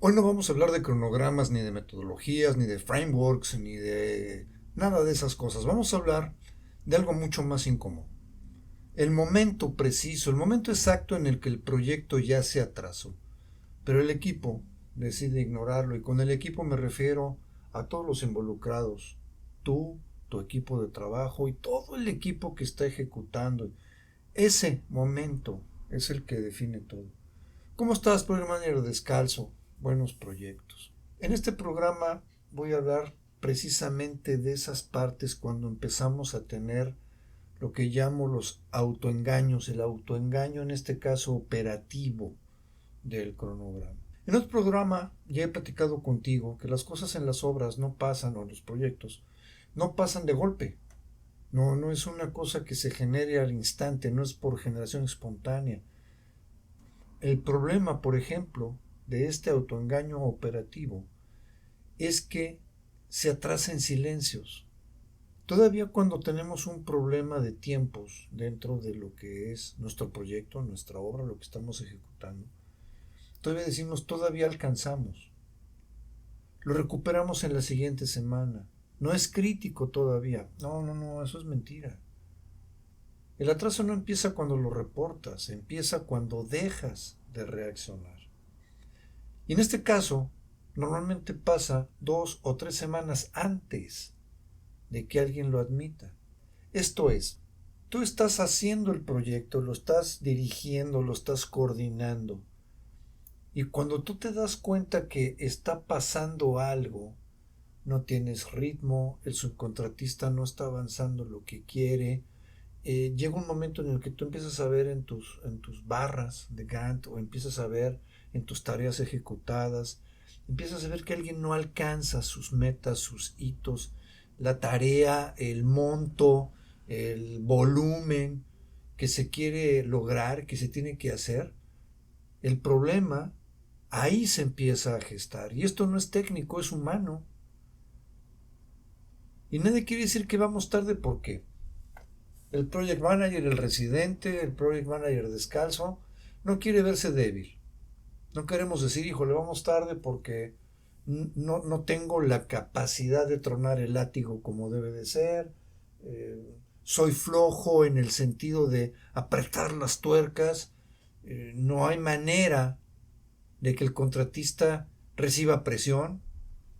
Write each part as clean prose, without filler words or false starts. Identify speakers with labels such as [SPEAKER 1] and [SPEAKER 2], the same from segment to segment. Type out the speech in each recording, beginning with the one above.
[SPEAKER 1] Hoy no vamos a hablar de cronogramas, ni de metodologías, ni de frameworks, ni de nada de esas cosas. Vamos a hablar de algo mucho más incómodo. El momento preciso, el momento exacto en el que el proyecto ya se atrasó. Pero el equipo decide ignorarlo y con el equipo me refiero a todos los involucrados. Tú, tu equipo de trabajo y todo el equipo que está ejecutando. Ese momento es el que define todo. ¿Cómo estás, Project Manager descalzo? Buenos proyectos. En este programa voy a hablar precisamente de esas partes cuando empezamos a tener lo que llamo los autoengaños, el autoengaño en este caso operativo del cronograma. En otro programa ya he platicado contigo que las cosas en las obras no pasan, o en los proyectos, no pasan de golpe. No es una cosa que se genere al instante, no es por generación espontánea. El problema, por ejemplo, de este autoengaño operativo es que se atrasa en silencios. Todavía cuando tenemos un problema de tiempos dentro de lo que es nuestro proyecto, nuestra obra, lo que estamos ejecutando, todavía decimos, todavía alcanzamos. Lo recuperamos en la siguiente semana. No es crítico todavía. No, eso es mentira. El atraso no empieza cuando lo reportas, empieza cuando dejas de reaccionar. Y en este caso, normalmente pasa 2 o 3 semanas antes de que alguien lo admita. Esto es, tú estás haciendo el proyecto, lo estás dirigiendo, lo estás coordinando. Y cuando tú te das cuenta que está pasando algo, no tienes ritmo, el subcontratista no está avanzando lo que quiere, llega un momento en el que tú empiezas a ver en tus barras de Gantt o empiezas a ver en tus tareas ejecutadas, empiezas a ver que alguien no alcanza sus metas, sus hitos, la tarea, el monto, el volumen que se quiere lograr, que se tiene que hacer. El problema ahí se empieza a gestar. Y esto no es técnico, es humano. Y nadie quiere decir que vamos tarde porque el project manager, el residente, el project manager descalzo, no quiere verse débil. No queremos decir, híjole, vamos tarde porque no tengo la capacidad de tronar el látigo como debe de ser. Soy flojo en el sentido de apretar las tuercas. No hay manera de que el contratista reciba presión.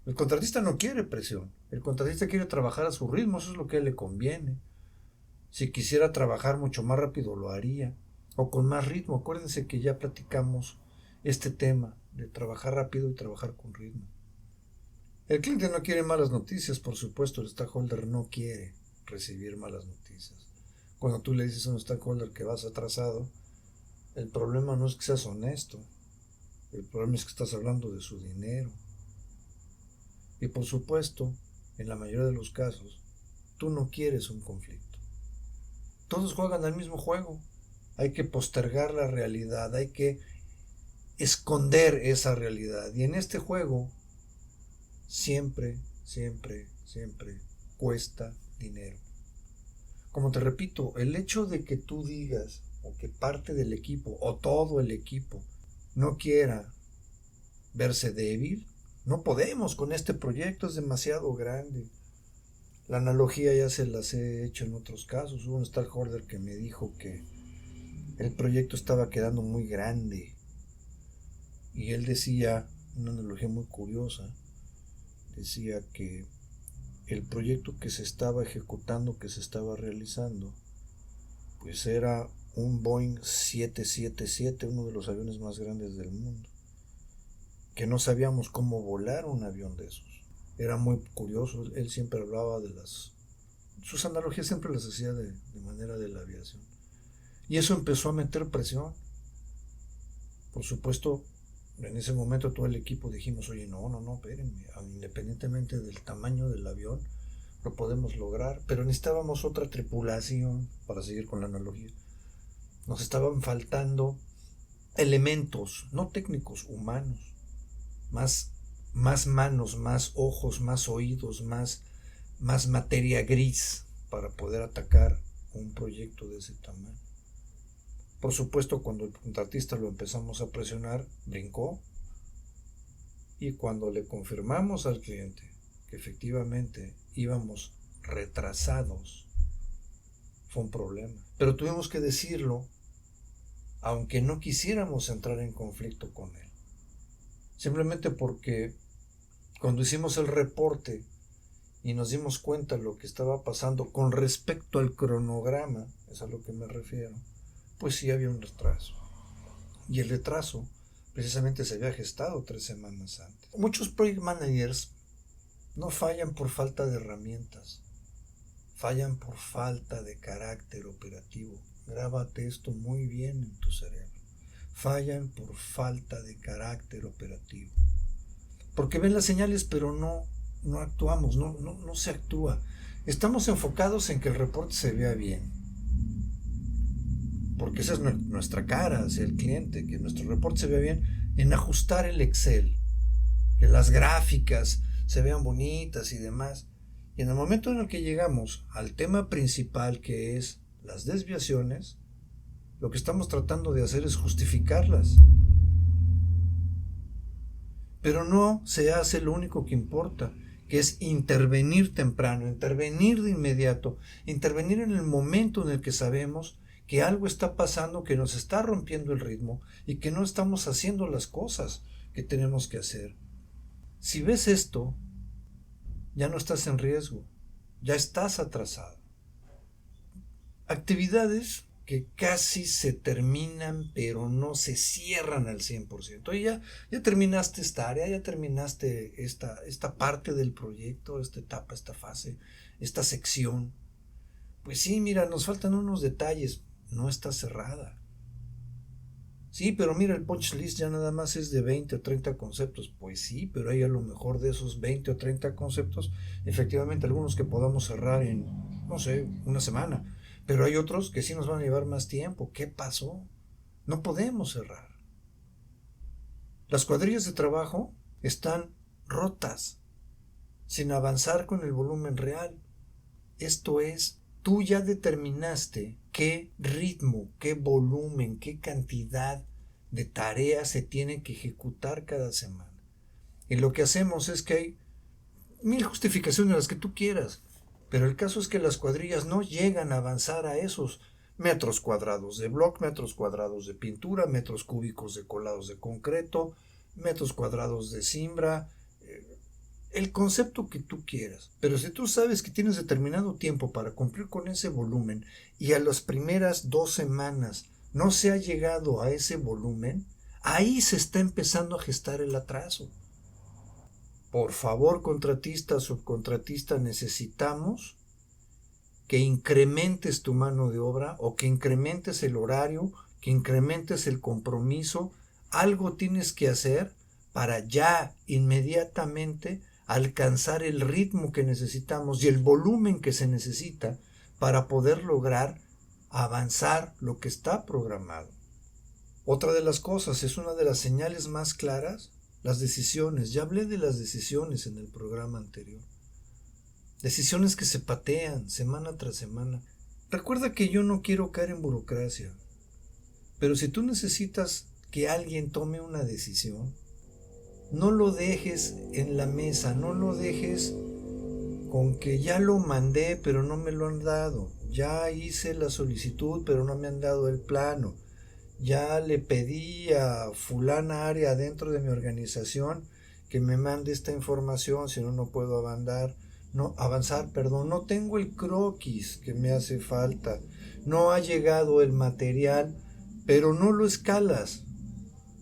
[SPEAKER 1] El contratista no quiere presión. El contratista quiere trabajar a su ritmo, eso es lo que a él le conviene. Si quisiera trabajar mucho más rápido lo haría, o con más ritmo. Acuérdense que ya platicamos este tema de trabajar rápido y trabajar con ritmo. El cliente no quiere malas noticias, por supuesto, el stakeholder no quiere recibir malas noticias. Cuando tú le dices a un stakeholder que vas atrasado, el problema no es que seas honesto, el problema es que estás hablando de su dinero. Y por supuesto, en la mayoría de los casos, tú no quieres un conflicto. Todos juegan al mismo juego. Hay que postergar la realidad, hay que esconder esa realidad. Y en este juego siempre cuesta dinero. Como te repito, el hecho de que tú digas o que parte del equipo o todo el equipo no quiera verse débil, no podemos con este proyecto, es demasiado grande. La analogía ya se las he hecho en otros casos. Hubo un stakeholder que me dijo que el proyecto estaba quedando muy grande y él decía, una analogía muy curiosa, decía que el proyecto que se estaba ejecutando, que se estaba realizando, pues era un Boeing 777, uno de los aviones más grandes del mundo, que no sabíamos cómo volar un avión de esos. Era muy curioso, él siempre hablaba de sus analogías siempre las hacía de manera de la aviación. Y eso empezó a meter presión. Por supuesto, en ese momento todo el equipo dijimos, oye, no, espérenme, independientemente del tamaño del avión, lo podemos lograr, pero necesitábamos otra tripulación, para seguir con la analogía. Nos estaban faltando elementos, no técnicos, humanos, más, más manos, más ojos, más oídos, más materia gris para poder atacar un proyecto de ese tamaño. Por supuesto, cuando el contratista lo empezamos a presionar, brincó. Y cuando le confirmamos al cliente que efectivamente íbamos retrasados, fue un problema. Pero tuvimos que decirlo, aunque no quisiéramos entrar en conflicto con él. Simplemente porque cuando hicimos el reporte y nos dimos cuenta de lo que estaba pasando con respecto al cronograma, es a lo que me refiero, pues sí había un retraso. Y el retraso precisamente se había gestado 3 semanas antes. Muchos project managers no fallan por falta de herramientas, fallan por falta de carácter operativo. Grábate esto muy bien en tu cerebro. Fallan por falta de carácter operativo. Porque ven las señales, pero no actuamos, no se actúa. Estamos enfocados en que el reporte se vea bien. Porque esa es nuestra cara hacia el cliente, que nuestro reporte se vea bien, en ajustar el Excel, que las gráficas se vean bonitas y demás. Y en el momento en el que llegamos al tema principal, que es las desviaciones, lo que estamos tratando de hacer es justificarlas. Pero no se hace lo único que importa, que es intervenir temprano, intervenir de inmediato, intervenir en el momento en el que sabemos que algo está pasando, que nos está rompiendo el ritmo y que no estamos haciendo las cosas que tenemos que hacer. Si ves esto, ya no estás en riesgo, ya estás atrasado. Actividades que casi se terminan, pero no se cierran al 100%. Y ya terminaste esta área, ya terminaste esta parte del proyecto, esta etapa, esta fase, esta sección. Pues sí, mira, nos faltan unos detalles, no está cerrada. Sí, pero mira, el punch list ya nada más es de 20 o 30 conceptos. Pues sí, pero hay a lo mejor de esos 20 o 30 conceptos, efectivamente algunos que podamos cerrar en, no sé, una semana. Pero hay otros que sí nos van a llevar más tiempo. ¿Qué pasó? No podemos cerrar. Las cuadrillas de trabajo están rotas, sin avanzar con el volumen real. Esto es, tú ya determinaste qué ritmo, qué volumen, qué cantidad de tareas se tienen que ejecutar cada semana. Y lo que hacemos es que hay 1000 justificaciones, las que tú quieras. Pero el caso es que las cuadrillas no llegan a avanzar a esos metros cuadrados de bloc, metros cuadrados de pintura, metros cúbicos de colados de concreto, metros cuadrados de cimbra, el concepto que tú quieras. Pero si tú sabes que tienes determinado tiempo para cumplir con ese volumen y a las primeras 2 semanas no se ha llegado a ese volumen, ahí se está empezando a gestar el atraso. Por favor, contratista, subcontratista, necesitamos que incrementes tu mano de obra o que incrementes el horario, que incrementes el compromiso. Algo tienes que hacer para ya inmediatamente alcanzar el ritmo que necesitamos y el volumen que se necesita para poder lograr avanzar lo que está programado. Otra de las cosas, es una de las señales más claras, las decisiones. Ya hablé de las decisiones en el programa anterior. Decisiones que se patean semana tras semana. Recuerda que yo no quiero caer en burocracia, pero si tú necesitas que alguien tome una decisión, no lo dejes en la mesa, no lo dejes con que ya lo mandé pero no me lo han dado, ya hice la solicitud pero no me han dado el plano, ya le pedí a fulana área dentro de mi organización que me mande esta información, si no, no puedo avanzar, no tengo el croquis que me hace falta, no ha llegado el material, pero no lo escalas.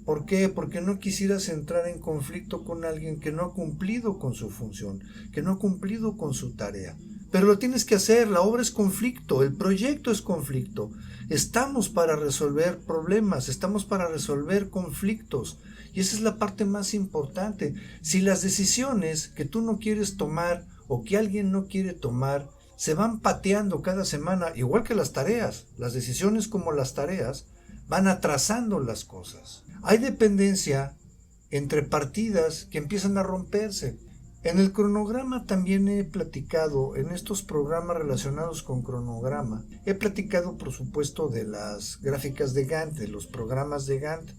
[SPEAKER 1] ¿Por qué? Porque no quisieras entrar en conflicto con alguien que no ha cumplido con su función, que no ha cumplido con su tarea. Pero lo tienes que hacer, la obra es conflicto, el proyecto es conflicto. Estamos para resolver problemas, estamos para resolver conflictos. Y esa es la parte más importante. Si las decisiones que tú no quieres tomar o que alguien no quiere tomar se van pateando cada semana, igual que las tareas, las decisiones como las tareas, van atrasando las cosas. Hay dependencia entre partidas que empiezan a romperse. En el cronograma también he platicado, en estos programas relacionados con cronograma, he platicado por supuesto de las gráficas de Gantt, de los programas de Gantt,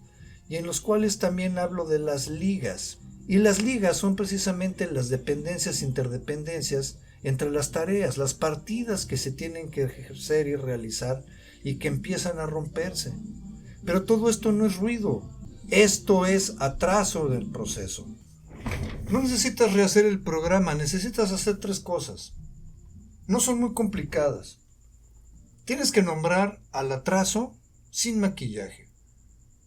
[SPEAKER 1] y en los cuales también hablo de las ligas. Y las ligas son precisamente las dependencias, interdependencias entre las tareas, las partidas que se tienen que ejercer y realizar y que empiezan a romperse. Pero todo esto no es ruido, esto es atraso del proceso. No necesitas rehacer el programa, necesitas hacer 3 cosas. No son muy complicadas. Tienes que nombrar al atraso sin maquillaje.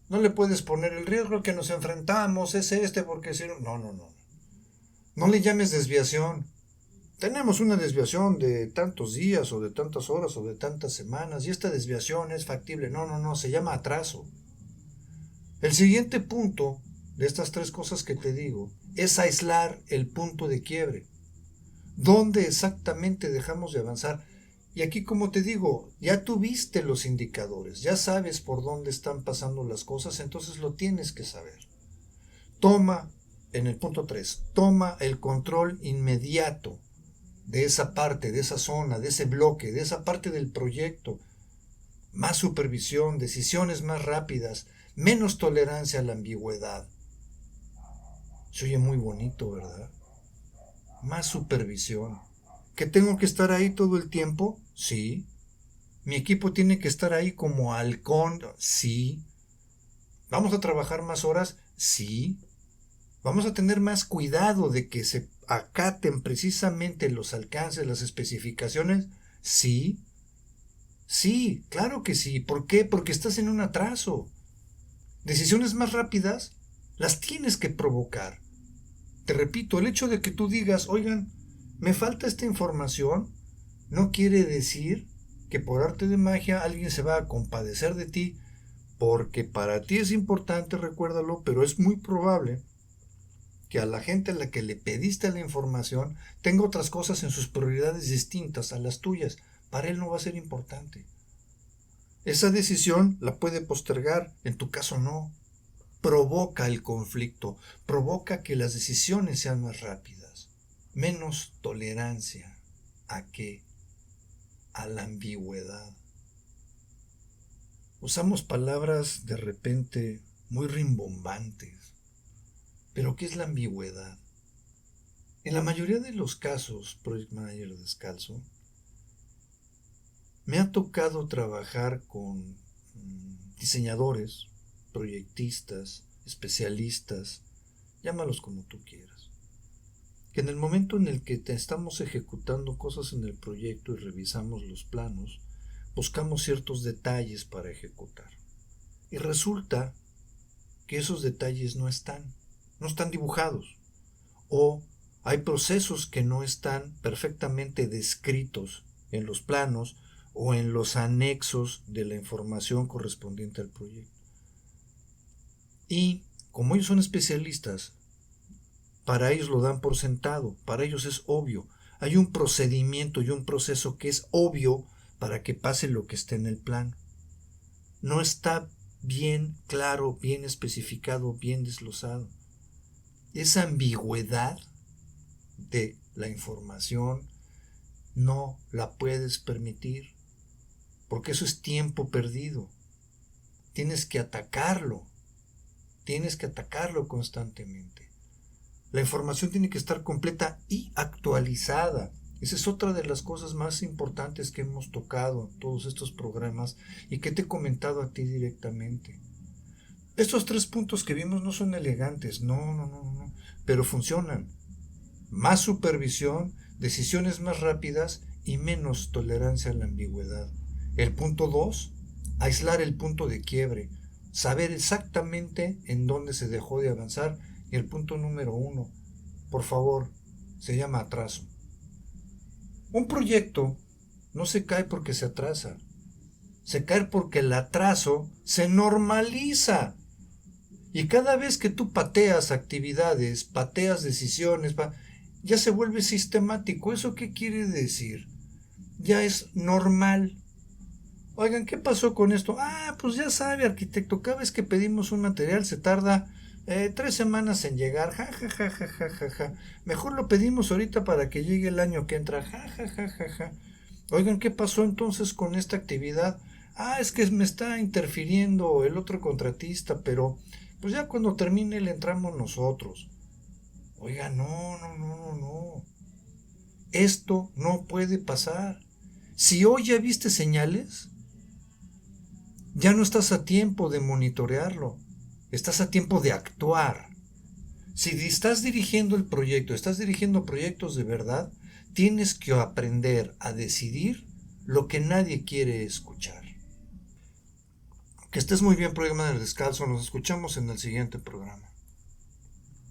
[SPEAKER 1] No le puedes poner el riesgo que nos enfrentamos, es este, porque si no... No. No le llames desviación. Tenemos una desviación de tantos días, o de tantas horas, o de tantas semanas, y esta desviación es factible. No, se llama atraso. El siguiente punto de estas 3 cosas que te digo es aislar el punto de quiebre. ¿Dónde exactamente dejamos de avanzar? Y aquí, como te digo, ya tuviste los indicadores, ya sabes por dónde están pasando las cosas, entonces lo tienes que saber. Toma, en el punto 3, toma el control inmediato de esa parte, de esa zona, de ese bloque, de esa parte del proyecto. Más supervisión, decisiones más rápidas, menos tolerancia a la ambigüedad. Se oye muy bonito, ¿verdad? Más supervisión. ¿Que tengo que estar ahí todo el tiempo? Sí. ¿Mi equipo tiene que estar ahí como halcón? Sí. ¿Vamos a trabajar más horas? Sí. ¿Vamos a tener más cuidado de que se acaten precisamente los alcances, las especificaciones? Sí. Sí, claro que sí. ¿Por qué? Porque estás en un atraso. Decisiones más rápidas las tienes que provocar. Te repito, el hecho de que tú digas, oigan, me falta esta información, no quiere decir que por arte de magia alguien se va a compadecer de ti, porque para ti es importante, recuérdalo, pero es muy probable que a la gente a la que le pediste la información tenga otras cosas en sus prioridades distintas a las tuyas. Para él no va a ser importante. Esa decisión la puede postergar, en tu caso no. Provoca el conflicto, provoca que las decisiones sean más rápidas, menos tolerancia. ¿A qué? A la ambigüedad. Usamos palabras de repente muy rimbombantes, pero ¿qué es la ambigüedad? En la mayoría de los casos, Project Manager descalzo, me ha tocado trabajar con diseñadores, proyectistas, especialistas, llámalos como tú quieras, que en el momento en el que te estamos ejecutando cosas en el proyecto y revisamos los planos, buscamos ciertos detalles para ejecutar. Y resulta que esos detalles no están dibujados, o hay procesos que no están perfectamente descritos en los planos o en los anexos de la información correspondiente al proyecto. Y como ellos son especialistas, para ellos lo dan por sentado, para ellos es obvio. Hay un procedimiento y un proceso que es obvio para que pase lo que esté en el plano. No está bien claro, bien especificado, bien desglosado. Esa ambigüedad de la información no la puedes permitir, porque eso es tiempo perdido. Tienes que atacarlo constantemente. La información tiene que estar completa y actualizada. Esa es otra de las cosas más importantes que hemos tocado en todos estos programas y que te he comentado a ti directamente. Estos 3 puntos que vimos no son elegantes, no, pero funcionan. Más supervisión, decisiones más rápidas y menos tolerancia a la ambigüedad. El punto 2, aislar el punto de quiebre, saber exactamente en dónde se dejó de avanzar. Y el punto número 1, por favor, se llama atraso. Un proyecto no se cae porque se atrasa, se cae porque el atraso se normaliza. Y cada vez que tú pateas actividades, pateas decisiones, ya se vuelve sistemático. ¿Eso qué quiere decir? Ya es normal. Oigan, ¿qué pasó con esto? Pues ya sabe, arquitecto, cada vez que pedimos un material se tarda 3 semanas en llegar, ja. Mejor lo pedimos ahorita para que llegue el año que entra, ja. Oigan, ¿qué pasó entonces con esta actividad? Es que me está interfiriendo el otro contratista, pero pues ya cuando termine le entramos nosotros. Oiga, no, no, no, no, no. Esto no puede pasar. Si hoy ya viste señales, ya no estás a tiempo de monitorearlo. Estás a tiempo de actuar. Si estás dirigiendo el proyecto, estás dirigiendo proyectos de verdad, tienes que aprender a decidir lo que nadie quiere escuchar. Que estés muy bien, programa del descalzo. Nos escuchamos en el siguiente programa.